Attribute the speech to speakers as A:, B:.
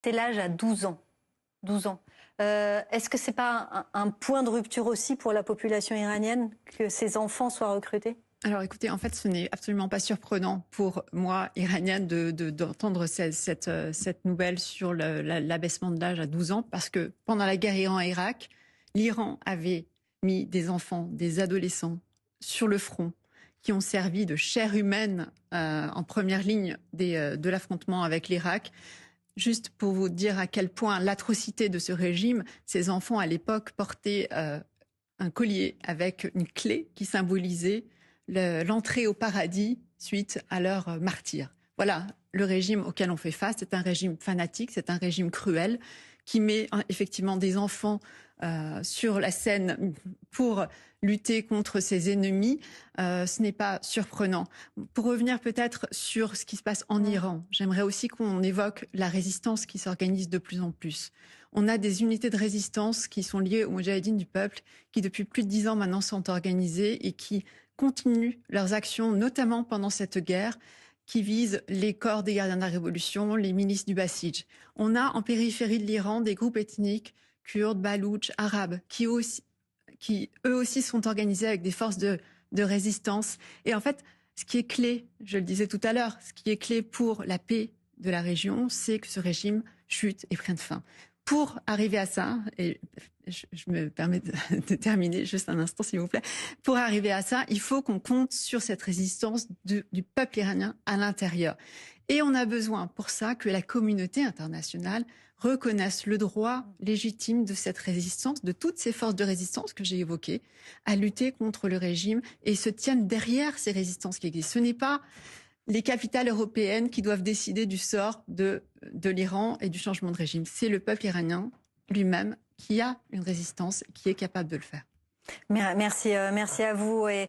A: C'est l'âge à 12 ans. 12 ans. Est-ce que c'est pas un point de rupture aussi pour la population iranienne que ces enfants soient recrutés?
B: Alors écoutez, en fait, ce n'est absolument pas surprenant pour moi, iranienne, d'entendre cette nouvelle sur l'abaissement de l'âge à 12 ans, parce que pendant la guerre Iran-Irak, l'Iran avait mis des enfants, des adolescents sur le front, qui ont servi de chair humaine en première ligne de l'affrontement avec l'Irak. Juste pour vous dire à quel point l'atrocité de ce régime, ces enfants à l'époque portaient un collier avec une clé qui symbolisait l'entrée au paradis suite à leur martyre. Voilà le régime auquel on fait face. C'est un régime fanatique, c'est un régime cruel qui met effectivement des enfants sur la scène pour lutter contre ses ennemis. Ce n'est pas surprenant. Pour revenir peut-être sur ce qui se passe en Iran, j'aimerais aussi qu'on évoque la résistance qui s'organise de plus en plus. On a des unités de résistance qui sont liées aux Moudjahidines du peuple, qui depuis plus de 10 ans maintenant sont organisées et qui continuent leurs actions, notamment pendant cette guerre, qui vise les corps des gardiens de la Révolution, les milices du Basij. On a en périphérie de l'Iran des groupes ethniques, kurdes, baloutches, arabes, qui eux aussi sont organisés avec des forces de résistance. Et en fait, ce qui est clé, je le disais tout à l'heure, ce qui est clé pour la paix de la région, c'est que ce régime chute et prenne fin. Pour arriver à ça, et je me permets de terminer juste un instant, s'il vous plaît. Pour arriver à ça, il faut qu'on compte sur cette résistance du peuple iranien à l'intérieur. Et on a besoin pour ça que la communauté internationale reconnaisse le droit légitime de cette résistance, de toutes ces forces de résistance que j'ai évoquées, à lutter contre le régime et se tiennent derrière ces résistances qui existent. Ce n'est pas les capitales européennes qui doivent décider du sort de l'Iran et du changement de régime. C'est le peuple iranien lui-même qui a une résistance, qui est capable de le faire.
A: Merci à vous. Et